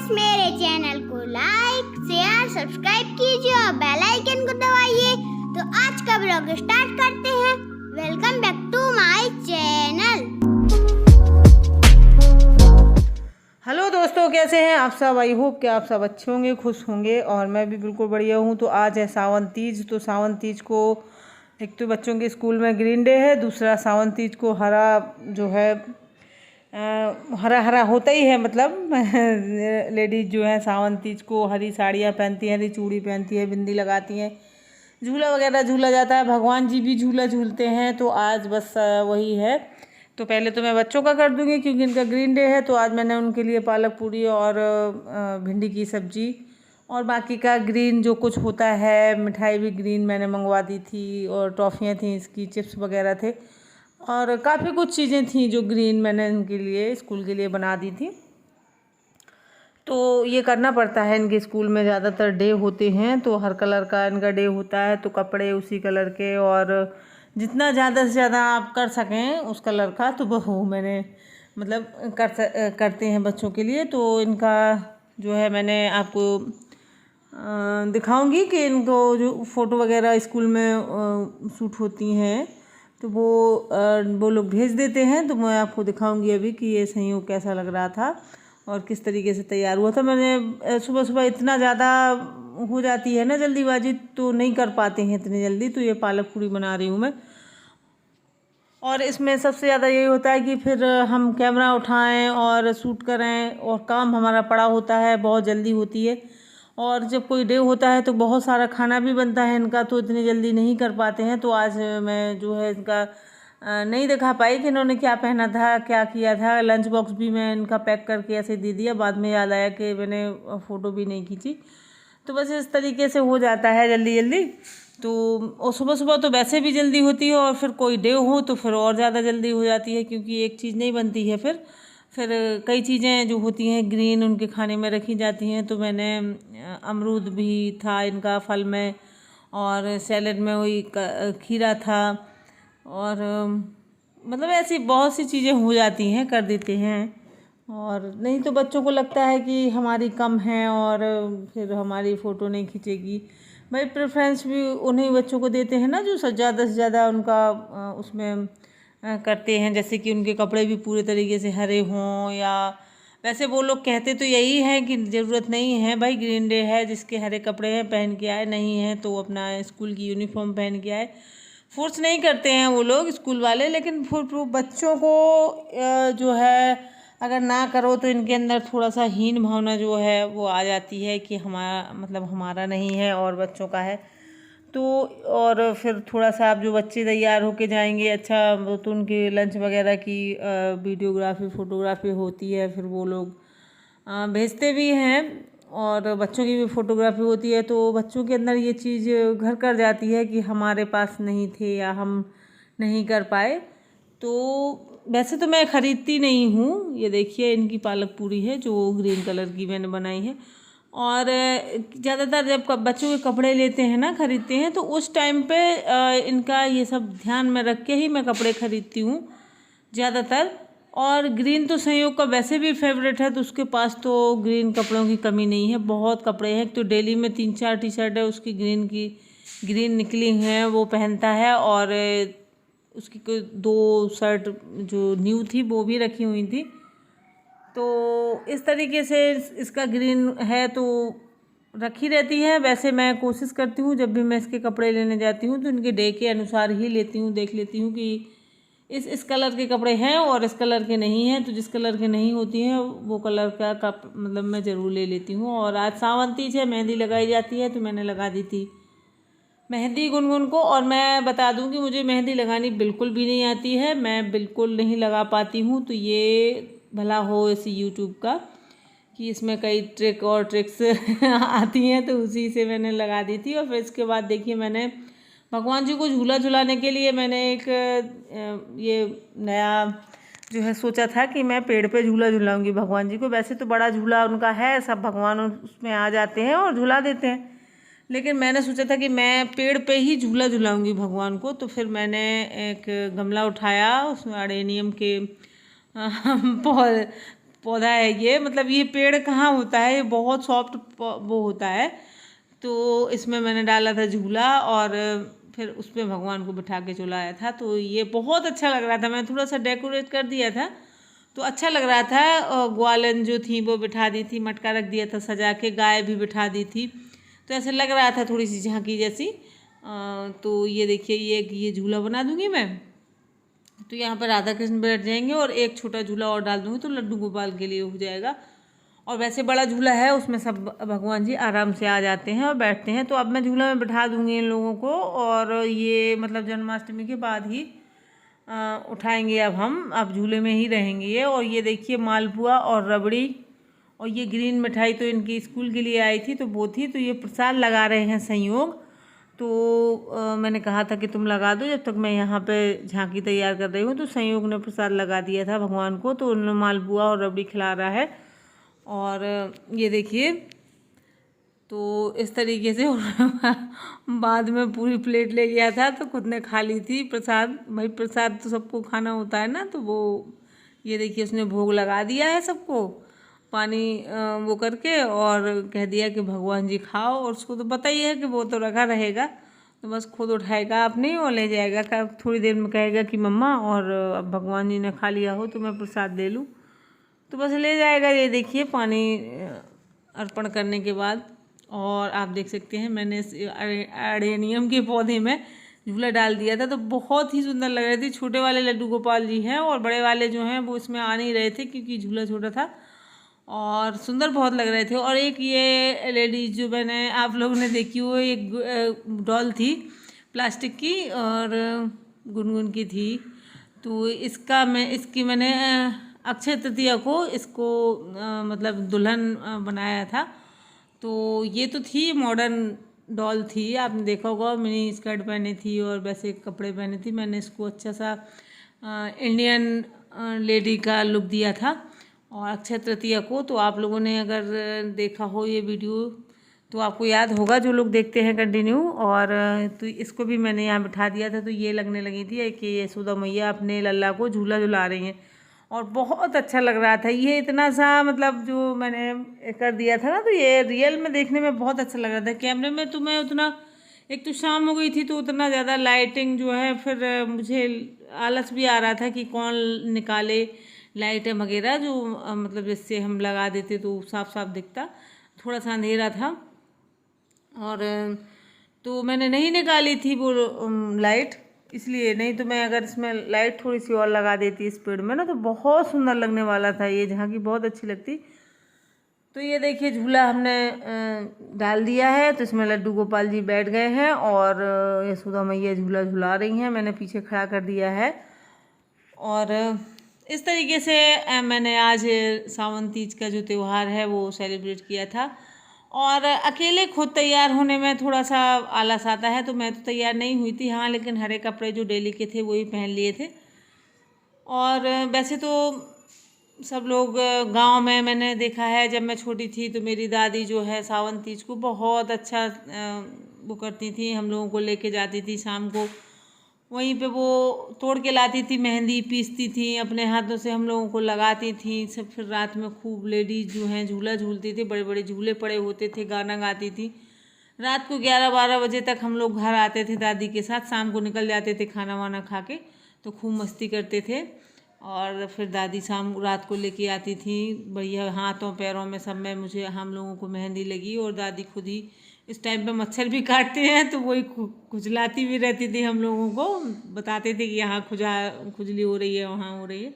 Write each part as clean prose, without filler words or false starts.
Guys, मेरे channel को like share subscribe कीजिए और बेल आइकन को दबाइए। तो आज का ब्लॉग स्टार्ट करते हैं। Welcome back to my channel. Hello दोस्तों, कैसे हैं आप सब। आई होप कि आप सब अच्छे होंगे, खुश होंगे और मैं भी बिल्कुल बढ़िया हूँ। तो आज है सावन तीज। तो सावन तीज को एक तो बच्चों के स्कूल में ग्रीन डे है, दूसरा सावन तीज को हरा जो है हरा हरा होता ही है। मतलब लेडीज़ जो है सावन तीज को हरी साड़ियाँ पहनती हैं, हरी चूड़ी पहनती है, बिंदी लगाती हैं, झूला वगैरह झूला जाता है, भगवान जी भी झूला झूलते हैं। तो आज बस वही है। तो पहले तो मैं बच्चों का कर दूंगी क्योंकि इनका ग्रीन डे है। तो आज मैंने उनके लिए पालक पूरी और भिंडी की सब्जी और बाकी का ग्रीन जो कुछ होता है, मिठाई भी ग्रीन मैंने मंगवा दी थी और टॉफ़ियाँ थी, इसकी चिप्स वगैरह थे और काफ़ी कुछ चीज़ें थी जो ग्रीन मैंने इनके लिए स्कूल के लिए बना दी थी। तो ये करना पड़ता है, इनके स्कूल में ज़्यादातर डे होते हैं तो हर कलर का इनका डे होता है। तो कपड़े उसी कलर के और जितना ज़्यादा से ज़्यादा आप कर सकें उस कलर का तो वो मैंने मतलब करते हैं बच्चों के लिए। तो इनका जो है मैंने आपको दिखाऊंगी कि इनको जो फ़ोटो वगैरह स्कूल में शूट होती हैं तो वो लोग भेज देते हैं। तो मैं आपको दिखाऊंगी अभी कि ये संयोग कैसा लग रहा था और किस तरीके से तैयार हुआ था। मैंने सुबह सुबह इतना ज़्यादा हो जाती है ना जल्दीबाजी, तो नहीं कर पाते हैं इतनी जल्दी। तो ये पालक पूरी बना रही हूँ मैं। और इसमें सबसे ज़्यादा यही होता है कि फिर हम कैमरा उठाएं और शूट करें और काम हमारा पड़ा होता है, बहुत जल्दी होती है। और जब कोई डे होता है तो बहुत सारा खाना भी बनता है इनका, तो इतनी जल्दी नहीं कर पाते हैं। तो आज मैं जो है इनका नहीं दिखा पाई कि इन्होंने क्या पहना था, क्या किया था। लंच बॉक्स भी मैं इनका पैक करके ऐसे दे दिया, बाद में याद आया कि मैंने फ़ोटो भी नहीं खींची। तो बस इस तरीके से हो जाता है जल्दी जल्दी। तो और सुबह सुबह तो वैसे भी जल्दी होती है और फिर कोई डे हो तो फिर और ज़्यादा जल्दी हो जाती है क्योंकि एक चीज़ नहीं बनती है। फिर कई चीज़ें जो होती हैं ग्रीन उनके खाने में रखी जाती हैं। तो मैंने अमरूद भी था इनका फल में और सैलेड में वही खीरा था और मतलब ऐसी बहुत सी चीज़ें हो जाती हैं, कर देते हैं। और नहीं तो बच्चों को लगता है कि हमारी कम है और फिर हमारी फ़ोटो नहीं खींचेगी। भाई प्रेफरेंस भी उन्हीं बच्चों को देते हैं ना जो ज़्यादा से ज़्यादा उनका उसमें करते हैं, जैसे कि उनके कपड़े भी पूरे तरीके से हरे हों। या वैसे वो लोग कहते तो यही है कि ज़रूरत नहीं है भाई, ग्रीन डे है, जिसके हरे कपड़े हैं पहन के आए, नहीं है तो अपना स्कूल की यूनिफॉर्म पहन के आए। फोर्स नहीं करते हैं वो लोग स्कूल वाले, लेकिन फिर बच्चों को जो है अगर ना करो तो इनके अंदर थोड़ा सा हीन भावना जो है वो आ जाती है कि हमारा मतलब हमारा नहीं है और बच्चों का है। तो और फिर थोड़ा सा आप जो बच्चे तैयार होके जाएंगे, अच्छा तो उनकी लंच वगैरह की वीडियोग्राफी फ़ोटोग्राफी होती है, फिर वो लोग भेजते भी हैं और बच्चों की भी फ़ोटोग्राफी होती है। तो बच्चों के अंदर ये चीज़ घर कर जाती है कि हमारे पास नहीं थे या हम नहीं कर पाए। तो वैसे तो मैं ख़रीदती नहीं हूँ। ये देखिए इनकी पालक पूरी है जो ग्रीन कलर की मैंने बनाई है। और ज़्यादातर जब बच्चों के कपड़े लेते हैं ना, ख़रीदते हैं, तो उस टाइम पे इनका ये सब ध्यान में रख के ही मैं कपड़े ख़रीदती हूँ ज़्यादातर। और ग्रीन तो संयोग का वैसे भी फेवरेट है, तो उसके पास तो ग्रीन कपड़ों की कमी नहीं है, बहुत कपड़े हैं। तो डेली में 3-4 टी शर्ट है उसकी ग्रीन निकली हैं वो पहनता है। और उसकी कोई 2 शर्ट जो न्यू थी वो भी रखी हुई थी। तो इस तरीके से इसका ग्रीन है तो रखी रहती है। वैसे मैं कोशिश करती हूँ जब भी मैं इसके कपड़े लेने जाती हूँ तो इनके डे के अनुसार ही लेती हूँ, देख लेती हूँ कि इस कलर के कपड़े हैं और इस कलर के नहीं हैं। तो जिस कलर के नहीं होती हैं वो कलर का मतलब मैं ज़रूर ले लेती हूँ। और आज सावन तीज है, मेहंदी लगाई जाती है, तो मैंने लगा दी थी मेहंदी गुनगुन को। और मैं बता दूं कि मुझे मेहंदी लगानी बिल्कुल भी नहीं आती है, मैं बिल्कुल नहीं लगा पाती हूँ। तो ये भला हो इस यूट्यूब का कि इसमें कई ट्रिक और ट्रिक्स आती हैं, तो उसी से मैंने लगा दी थी। और फिर इसके बाद देखिए मैंने भगवान जी को झूला झुलाने के लिए मैंने एक ये नया जो है सोचा था कि मैं पेड़ पे झूला झुलाऊंगी भगवान जी को। वैसे तो बड़ा झूला उनका है, सब भगवान उसमें आ जाते हैं और झुला देते हैं, लेकिन मैंने सोचा था कि मैं पेड़ पे ही झूला झुलाऊंगी भगवान को। तो फिर मैंने एक गमला उठाया, उसमें अडेनियम के पौधा है ये, मतलब ये पेड़ कहाँ होता है, ये बहुत सॉफ्ट वो होता है। तो इसमें मैंने डाला था झूला और फिर उसमें भगवान को बिठा के चलाया था। तो ये बहुत अच्छा लग रहा था, मैंने थोड़ा सा डेकोरेट कर दिया था तो अच्छा लग रहा था। और ग्वालन जो थी वो बिठा दी थी, मटका रख दिया था सजा के, गाय भी बिठा दी थी, तो ऐसे लग रहा था थोड़ी सी झांकी जैसी। तो ये देखिए ये झूला बना दूंगी मैं। तो यहाँ पर राधा कृष्ण बैठ जाएंगे और एक छोटा झूला और डाल दूंगी तो लड्डू गोपाल के लिए हो जाएगा। और वैसे बड़ा झूला है, उसमें सब भगवान जी आराम से आ जाते हैं और बैठते हैं। तो अब मैं झूला में बिठा दूंगी इन लोगों को, और ये मतलब जन्माष्टमी के बाद ही उठाएंगे अब झूले में ही रहेंगे ये। और ये देखिए मालपुआ और रबड़ी और ये ग्रीन मिठाई तो इनकी स्कूल के लिए आई थी तो वो थी। तो ये प्रसाद लगा रहे हैं संयोग। तो मैंने कहा था कि तुम लगा दो जब तक मैं यहाँ पे झांकी तैयार कर रही हूँ। तो संयोग ने प्रसाद लगा दिया था भगवान को, तो उन्होंने मालपुआ और रबड़ी खिला रहा है। और ये देखिए तो इस तरीके से बाद में पूरी प्लेट ले गया था तो खुद ने खा ली थी प्रसाद। भाई प्रसाद तो सबको खाना होता है ना, तो वो ये देखिए उसने भोग लगा दिया है सबको पानी वो करके, और कह दिया कि भगवान जी खाओ। और उसको तो पता ही है कि वो तो रखा रहेगा, तो बस खुद उठाएगा अपने और ले जाएगा। थोड़ी देर में कहेगा कि मम्मा और अब भगवान जी ने खा लिया हो तो मैं प्रसाद ले लूँ, तो बस ले जाएगा। ये देखिए पानी अर्पण करने के बाद। और आप देख सकते हैं मैंने इस अडेनियम के पौधे में झूला डाल दिया था, तो बहुत ही सुंदर लग रही थी। छोटे वाले लड्डू गोपाल जी हैं और बड़े वाले जो हैं वो इसमें आ नहीं रहे थे क्योंकि झूला छोटा था, और सुंदर बहुत लग रहे थे। और एक ये लेडीज जो मैंने आप लोगों ने देखी वो एक डॉल थी प्लास्टिक की और गुनगुन की थी। तो इसकी मैंने अक्षय तृतीया को इसको मतलब दुल्हन बनाया था। तो ये तो थी मॉडर्न डॉल थी, आपने देखा होगा, मिनी स्कर्ट पहनी थी और वैसे कपड़े पहने थी। मैंने इसको अच्छा सा इंडियन लेडी का लुक दिया था और अक्षय तृतीया को। तो आप लोगों ने अगर देखा हो ये वीडियो तो आपको याद होगा, जो लोग देखते हैं कंटिन्यू। और तो इसको भी मैंने यहाँ बिठा दिया था, तो ये लगने लगी थी कि यशोदा मैया अपने लल्ला को झूला झुला रही हैं और बहुत अच्छा लग रहा था। ये इतना सा मतलब जो मैंने कर दिया था ना, तो ये रियल में देखने में बहुत अच्छा लग रहा था। कैमरे में तो मैं उतना, एक तो शाम हो गई थी तो उतना ज़्यादा लाइटिंग जो है, फिर मुझे आलस भी आ रहा था कि कौन निकाले लाइटें वगैरह जो मतलब जिससे हम लगा देते तो साफ साफ दिखता, थोड़ा सा अंधेरा था। और तो मैंने नहीं निकाली थी वो लाइट, इसलिए। नहीं तो मैं अगर इसमें लाइट थोड़ी सी और लगा देती इस पेड़ में ना, तो बहुत सुंदर लगने वाला था, ये झांकी बहुत अच्छी लगती। तो ये देखिए झूला हमने डाल दिया है, तो इसमें लड्डू गोपाल जी बैठ गए हैं और यशोदा मैया झूला झुला रही हैं, मैंने पीछे खड़ा कर दिया है। और इस तरीके से मैंने आज सावन तीज का जो त्यौहार है वो सेलिब्रेट किया था। और अकेले खुद तैयार होने में थोड़ा सा आलस आता है, तो मैं तो तैयार नहीं हुई थी। हाँ, लेकिन हरे कपड़े जो डेली के थे वही पहन लिए थे। और वैसे तो सब लोग गांव में मैंने देखा है, जब मैं छोटी थी तो मेरी दादी जो है सावन तीज को बहुत अच्छा वो करती थी, हम लोगों को लेके जाती थी शाम को, वहीं पे वो तोड़ के लाती थी, मेहंदी पीसती थी अपने हाथों से, हम लोगों को लगाती थी सब। फिर रात में खूब लेडीज जो हैं झूला झूलती थी, बड़े बड़े झूले पड़े होते थे, गाना गाती थी। रात को 11-12 बजे तक हम लोग घर आते थे दादी के साथ, शाम को निकल जाते थे खाना वाना खा के, तो खूब मस्ती करते थे। और फिर दादी रात को लेके आती थी बढ़िया, हाथों पैरों में सब में मुझे हम लोगों को मेहंदी लगी। और दादी खुद ही इस टाइम पे मच्छर भी काटते हैं तो वही खुजलाती भी रहती थी, हम लोगों को बताते थे कि यहाँ खुजली हो रही है, वहाँ हो रही है।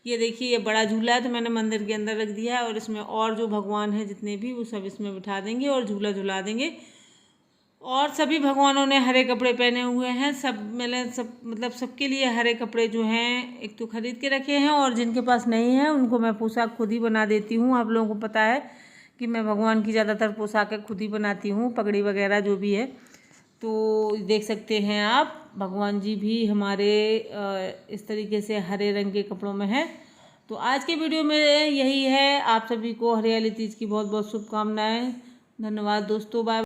ये देखिए ये बड़ा झूला है, तो मैंने मंदिर के अंदर रख दिया है, और इसमें और जो भगवान हैं जितने भी वो सब इसमें बिठा देंगे और झूला झुला देंगे। और सभी भगवानों ने हरे कपड़े पहने हुए हैं, मैंने मतलब सबके लिए हरे कपड़े जो हैं एक तो खरीद के रखे हैं, और जिनके पास नहीं है उनको मैं पोशाक खुद ही बना देती हूँ। आप लोगों को पता है कि मैं भगवान की ज़्यादातर पोशाकें खुद ही बनाती हूँ, पगड़ी वगैरह जो भी है। तो देख सकते हैं आप, भगवान जी भी हमारे इस तरीके से हरे रंग के कपड़ों में हैं। तो आज के वीडियो में यही है। आप सभी को हरियाली तीज की बहुत बहुत शुभकामनाएं। धन्यवाद दोस्तों, बाय।